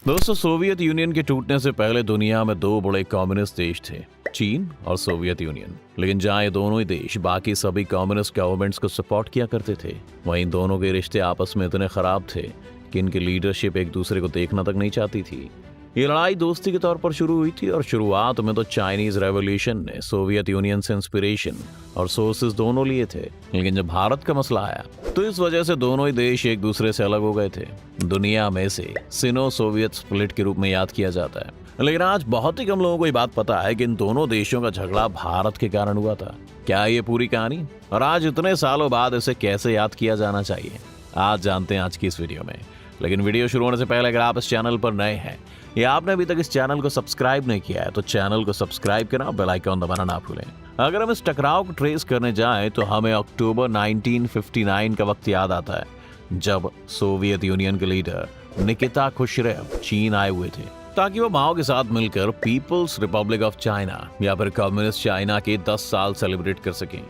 दोस्तों, Soviet union के टूटने से पहले दुनिया में दो बड़े कम्युनिस्ट देश थे, चीन और सोवियत यूनियन। लेकिन जहां ये दोनों ही देश बाकी सभी कम्युनिस्ट गवर्नमेंट्स को सपोर्ट किया करते थे, वहीं दोनों के रिश्ते आपस में इतने खराब थे कि इनकी लीडरशिप एक दूसरे को देखना तक नहीं चाहती थी। ये लड़ाई दोस्ती के तौर पर शुरू हुई थी और शुरुआत में तो चाइनीज रेवोल्यूशन ने सोवियत यूनियन से इंस्पिरेशन और सोर्सेज दोनों लिए थे। लेकिन जब भारत का मसला आया तो इस वजह से दोनों ही देश एक दूसरे से अलग हो गए थे। दुनिया में से सिनो सोवियत स्प्लिट के रूप में याद किया जाता है। लेकिन आज बहुत ही कम लोगों को ये बात पता है कि इन दोनों देशों का झगड़ा भारत के कारण हुआ था। क्या ये पूरी कहानी, और आज इतने सालों बाद इसे कैसे याद किया जाना चाहिए, आज जानते हैं आज की इस वीडियो में। लेकिन वीडियो शुरू होने से पहले अगर आप इस चैनल पर नए हैं या आपने अभी तक इस चैनल को सब्सक्राइब नहीं किया है तो चैनल को सब्सक्राइब करना, बेल आइकन दबाना ना भूलें। अगर हम इस टकराव को ट्रेस करने जाएं तो हमें अक्टूबर 1959 का वक्त याद आता है, जब सोवियत यूनियन के लीडर निकिता खुश्रेव चीन आए हुए थे ताकि वो माओ के साथ मिलकर पीपल्स रिपब्लिक ऑफ चाइना या फिर कम्युनिस्ट चाइना के 10 साल सेलिब्रेट कर सकें।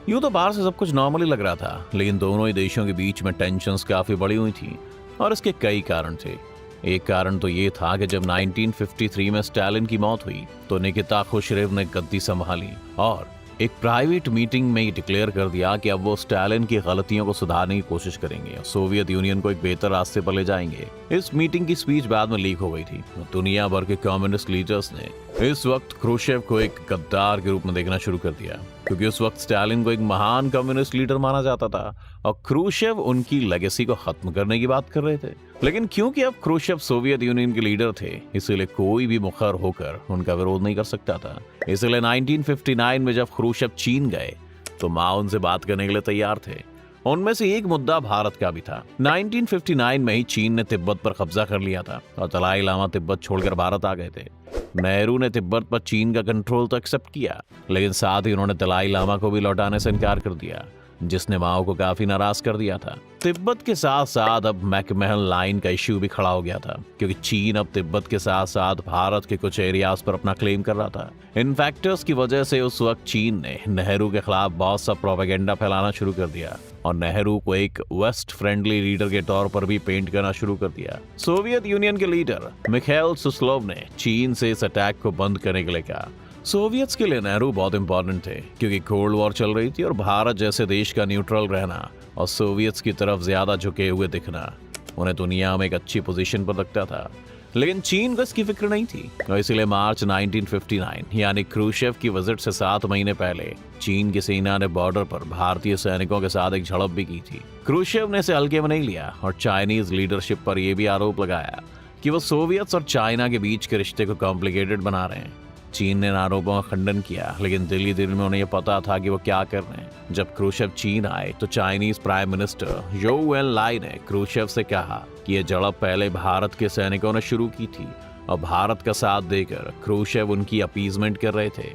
यूं तो बाहर से सब कुछ नॉर्मली लग रहा था, लेकिन दोनों ही देशों के बीच में टेंशंस काफी बढ़ी हुई थी और इसके कई कारण थे। एक कारण तो ये था कि जब 1953 में स्टालिन की मौत हुई तो निकिता खुश्रेव ने गद्दी संभाली और एक प्राइवेट मीटिंग में ये डिक्लेयर कर दिया कि अब वो स्टालिन की गलतियों को सुधारने की कोशिश करेंगे, सोवियत यूनियन को एक बेहतर रास्ते पर ले जाएंगे। इस मीटिंग की स्पीच बाद में लीक हो गई थी। दुनिया भर के कम्युनिस्ट लीडर्स ने इस वक्त क्रूशेव को एक गद्दार के रूप में देखना शुरू कर दिया, क्योंकि उस वक्त स्टालिन को एक महान कम्युनिस्ट लीडर माना जाता था और क्रूशेव उनकी लेगेसी को खत्म करने की बात कर रहे थे। लेकिन क्योंकि अब क्रूशेव सोवियत यूनियन के लीडर थे, इसलिए कोई भी मुखर होकर उनका विरोध नहीं कर सकता था। इसलिए 1959 में जब क्रूशेव चीन गए तो माओ उनसे बात करने के लिए तैयार थे। उनमें से एक मुद्दा भारत का भी था। 1959 में ही चीन ने तिब्बत पर कब्जा कर लिया था और दलाई लामा तिब्बत छोड़कर भारत आ गए थे। नेहरू ने तिब्बत पर चीन का कंट्रोल तो एक्सेप्ट किया, लेकिन साथ ही उन्होंने दलाई लामा को भी लौटाने से इनकार कर दिया, जिसने माओ को काफी नाराज कर दिया था। तिब्बत के साथ साथ अब मैकमहल लाइन का इश्यू भी खड़ा हो गया था, क्योंकि चीन अब तिब्बत के साथ साथ भारत के कुछ एरियाज पर अपना क्लेम कर रहा था। इन फैक्टर्स की वजह से उस वक्त चीन ने नेहरू के खिलाफ बहुत सा प्रोपेगेंडा फैलाना शुरू कर दिया और नेहरू को एक वेस्ट फ्रेंडली लीडर के तौर पर भी पेंट करना शुरू कर दिया। सोवियत यूनियन के लीडर मिखाइल सुस्लोव ने चीन से इस अटैक को बंद करने के लिए कहा। सोवियत्स के लिए नेहरू बहुत इंपॉर्टेंट थे, क्योंकि कोल्ड वॉर चल रही थी और भारत जैसे देश का न्यूट्रल रहना और सोवियत्स की तरफ ज्यादा झुके हुए दिखना उन्हें दुनिया में एक अच्छी पोजीशन पर रखता था। लेकिन चीन को इसकी फिक्र नहीं थी और इसलिए मार्च 1959 यानी क्रूशेव की विजिट से 7 महीने पहले चीन की सेना ने बॉर्डर पर भारतीय सैनिकों के साथ एक झड़प भी की थी। क्रूशेव ने इसे हल्के में नहीं लिया और चाइनीज लीडरशिप पर यह भी आरोप लगाया कि वो सोवियत्स और चाइना के बीच के रिश्ते को कॉम्प्लिकेटेड बना रहे हैं। चीन ने इन आरोपों का खंडन किया, लेकिन दिल्ली दिल में उन्हें यह पता था कि वो क्या कर रहे हैं। जब क्रूशेव चीन आए तो चाइनीज प्राइम मिनिस्टर जोउ एन लाई ने क्रूशेव से कहा कि यह झड़प पहले भारत के सैनिकों ने शुरू की थी और भारत का साथ देकर क्रूशेव उनकी अपीजमेंट कर रहे थे।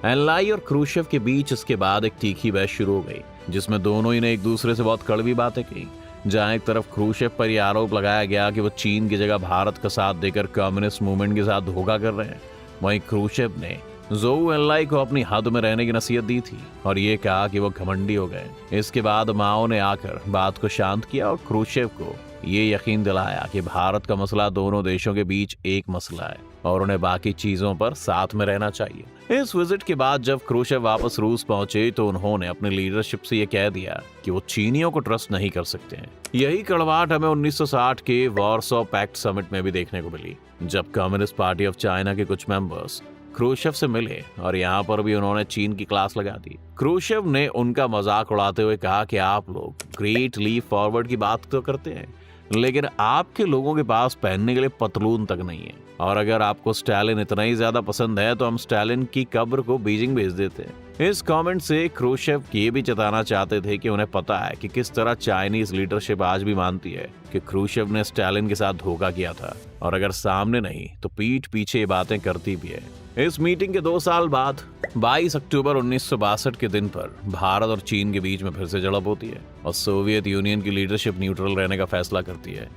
एन लाई और क्रूशेव के बीच इसके बाद एक तीखी बहस शुरू हो गई, जिसमें दोनों ही ने एक दूसरे से बहुत कड़वी बातें की। जहां एक तरफ क्रूशेव पर यह आरोप लगाया गया कि वो चीन की जगह भारत का साथ देकर कम्युनिस्ट मूवमेंट के साथ धोखा कर रहे हैं, वहीं क्रूशेव ने जोउ एनलाई को अपनी हद में रहने की नसीहत दी थी और ये कहा कि वो घमंडी हो गए। इसके बाद माओ ने आकर बात को शांत किया और क्रूशेव को ये यकीन दिलाया कि भारत का मसला दोनों देशों के बीच एक मसला है और उन्हें बाकी चीजों पर साथ में रहना चाहिए। इस विजिट के बाद जब क्रूशेव वापस रूस पहुंचे तो उन्होंने अपनी लीडरशिप से ये कह दिया कि वो चीनियों को ट्रस्ट नहीं कर सकते हैं। यही कड़वाहट हमें 1960 के वॉर्सो पैक्ट समिट में भी देखने को मिली, जब कम्युनिस्ट पार्टी ऑफ चाइना के कुछ मेंबर्स क्रूशेव से मिले और यहाँ पर भी उन्होंने चीन की क्लास लगा दी। क्रूशेव ने उनका मजाक उड़ाते हुए कहा कि आप लोग ग्रेट लीप फॉरवर्ड की बात तो करते हैं, लेकिन आपके लोगों के पास पहनने के लिए पतलून तक नहीं है, और अगर आपको स्टालिन इतना ही ज्यादा पसंद है तो हम स्टालिन की कब्र को बीजिंग भेज देते हैं। इस कमेंट से क्रूशेव ये भी जताना चाहते थे कि उन्हें पता है कि किस तरह चाइनीज लीडरशिप आज भी मानती है कि क्रूशेव ने स्टालिन के साथ धोखा किया था, और अगर सामने नहीं तो पीठ पीछे ये बातें करती भी है। इस मीटिंग के 2 साल बाद 22 अक्टूबर 1962 के दिन पर भारत और चीन के बीच में फिर से झड़प होती है और सोवियत यूनियन की लीडरशिप न्यूट्रल रहने का फैसला करती है।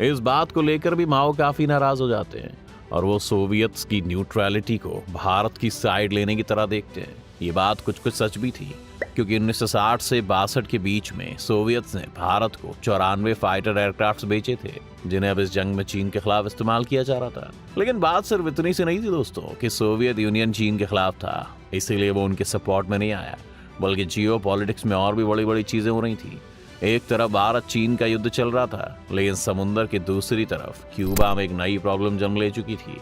इस बात को लेकर भी माओ काफी नाराज हो जाते हैं और वो सोवियत्स की न्यूट्रलिटी को भारत की साइड लेने की तरह देखते हैं। ये बात कुछ कुछ सच भी थी, क्योंकि 1960 से 62 के बीच में सोवियत ने भारत को 94 फाइटर एयरक्राफ्ट बेचे थे, जिन्हें अब इस जंग में चीन के खिलाफ इस्तेमाल किया जा रहा था। लेकिन बात सिर्फ इतनी सी नहीं थी दोस्तों कि सोवियत यूनियन चीन के खिलाफ था, इसीलिए वो उनके सपोर्ट में नहीं आया, बल्कि जियो पॉलिटिक्स में और भी बड़ी बड़ी चीजें हो रही थी। एक तरफ भारत चीन का युद्ध चल रहा था, लेकिन समुद्र की दूसरी तरफ क्यूबा में एक नई प्रॉब्लम जन्म ले चुकी थी,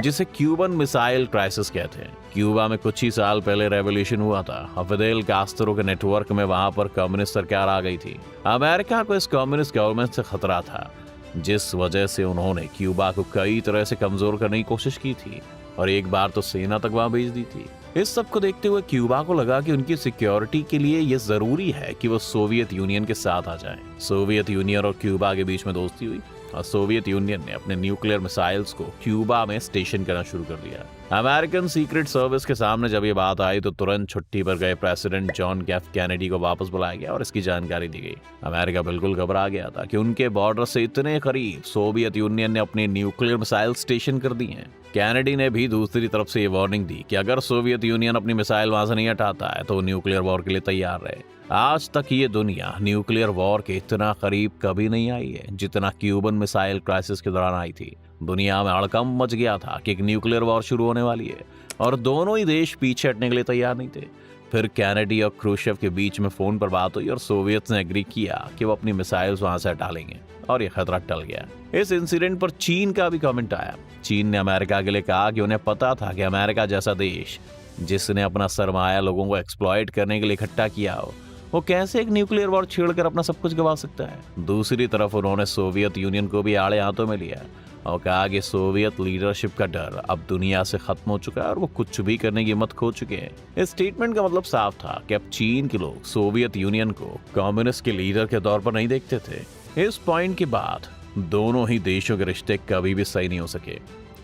जिसे क्यूबन मिसाइल क्राइसिस कहते हैं। क्यूबा में कुछ ही साल पहले रेवोल्यूशन हुआ था और फिदेल कास्त्रो के नेटवर्क में वहां पर कम्युनिस्ट सरकार आ गई थी। अमेरिका को इस कम्युनिस्ट गवर्नमेंट से खतरा था, जिस वजह से उन्होंने क्यूबा को कई तरह से कमजोर करने की कोशिश की थी और एक बार तो सेना तक वहां भेज दी थी। इस सब को देखते हुए क्यूबा को लगा कि उनकी सिक्योरिटी के लिए यह जरूरी है कि वो सोवियत यूनियन के साथ आ जाएं। सोवियत यूनियन और क्यूबा के बीच में दोस्ती हुई और सोवियत यूनियन ने अपने न्यूक्लियर मिसाइल्स को क्यूबा में स्टेशन करना शुरू कर दिया। अमेरिकन सीक्रेट सर्विस के सामने जब ये बात आई तो तुरंत छुट्टी पर गए प्रेसिडेंट जॉन एफ कैनेडी को वापस बुलाया गया और इसकी जानकारी दी गई। अमेरिका बिल्कुल घबरा गया था कि उनके बॉर्डर से इतने करीब सोवियत यूनियन ने अपने न्यूक्लियर मिसाइल स्टेशन कर दी हैं। कैनेडी ने भी दूसरी तरफ से ये वार्निंग दी कि अगर सोवियत यूनियन अपनी मिसाइल वहां से नहीं हटाता है तो न्यूक्लियर वॉर के लिए तैयार रहे। आज तक ये दुनिया न्यूक्लियर वॉर के इतना करीब कभी नहीं आई है जितना क्यूबन मिसाइल क्राइसिस के दौरान आई थी। दुनिया में हड़कंप मच गया था कि एक न्यूक्लियर वॉर शुरू होने वाली है और दोनों ही देश पीछे हटने के लिए तैयार नहीं थे। फिर कैनेडी और क्रूशेव के बीच में फोन पर बात हुई और सोवियत ने एग्री किया कि वो अपनी मिसाइल्स वहां से हटा लेंगे और ये खतरा टल गया। इस इंसिडेंट पर चीन का भी कमेंट आया। चीन ने अमेरिका के लिए कहा कि उन्हें पता था कि अमेरिका जैसा देश जिसने अपना सरमाया लोगों को एक्सप्लॉइट करने के लिए इकट्ठा किया हो, वो कैसे एक न्यूक्लियर वॉर छेड़कर अपना सब कुछ गवा सकता है। दूसरी तरफ उन्होंने सोवियत यूनियन को भी आड़े हाथों में लिया और कहा कि सोवियत लीडरशिप का डर अब दुनिया से खत्म हो चुका है और वो कुछ भी करने की हिम्मत खो चुके हैं। इस स्टेटमेंट का मतलब साफ था कि अब चीन के लोग सोवियत यूनियन को कम्युनिस्ट के लीडर के तौर पर नहीं देखते थे। इस पॉइंट के बाद दोनों ही देशों के रिश्ते कभी भी सही नहीं हो सके।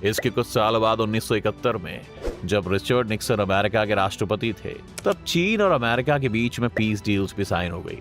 इसके कुछ साल बाद 1971 में जब रिचर्ड निक्सन अमेरिका के राष्ट्रपति थे, तब चीन और अमेरिका के बीच में पीस डील्स भी साइन हो गई।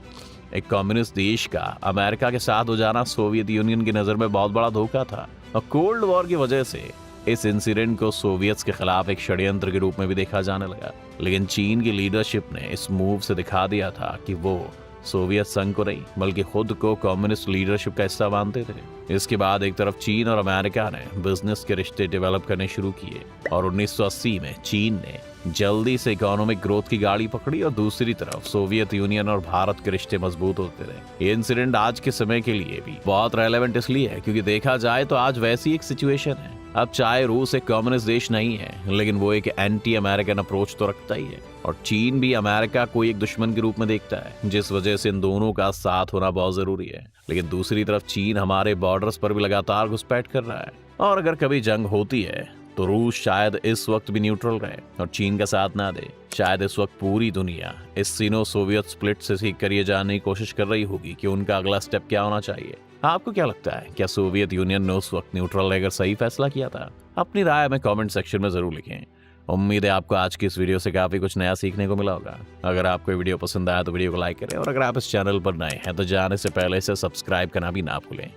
एक कम्युनिस्ट देश का अमेरिका के साथ हो जाना सोवियत यूनियन की नजर में बहुत बड़ा धोखा था और कोल्ड वॉर की वजह से इस इंसिडेंट को सोवियत्स के खिलाफ एक षड्यंत्र के रूप में भी देखा जाने लगा। लेकिन चीन की लीडरशिप ने इस मूव से दिखा दिया था कि वो सोवियत संघ को नहीं बल्कि खुद को कम्युनिस्ट लीडरशिप का हिस्सा मानते थे। इसके बाद एक तरफ चीन और अमेरिका ने बिजनेस के रिश्ते डेवलप करने शुरू किए और 1980 में चीन ने जल्दी से इकोनॉमिक ग्रोथ की गाड़ी पकड़ी और दूसरी तरफ सोवियत यूनियन और भारत के रिश्ते मजबूत होते रहे। ये इंसिडेंट आज के समय के लिए भी बहुत रेलेवेंट इसलिए है क्योंकि देखा जाए तो आज वैसी एक सिचुएशन है। अब चाहे रूस एक कम्युनिस्ट देश नहीं है, लेकिन वो एक एंटी अमेरिकन अप्रोच तो रखता ही है और चीन भी अमेरिका को एक दुश्मन के रूप में देखता है, जिस वजह से इन दोनों का साथ होना बहुत जरूरी है। लेकिन दूसरी तरफ चीन हमारे बॉर्डर्स पर भी लगातार घुसपैठ कर रहा है और अगर कभी जंग होती है तो रूस शायद इस वक्त भी न्यूट्रल रहे और चीन का साथ ना दे। शायद इस वक्त पूरी दुनिया इस सीनो सोवियत स्प्लिट से सीख कर ये जानने की कोशिश कर रही होगी कि उनका अगला स्टेप क्या होना चाहिए। आपको क्या लगता है, क्या सोवियत यूनियन ने उस वक्त न्यूट्रल रहकर सही फैसला किया था? अपनी राय हमें कमेंट सेक्शन में जरूर लिखें। उम्मीद है आपको आज की इस वीडियो से काफी कुछ नया सीखने को मिला होगा। अगर आपको ये वीडियो पसंद आया तो वीडियो को लाइक करें और अगर आप इस चैनल पर नए हैं तो जाने से पहले इसे सब्सक्राइब करना भी ना भूलें।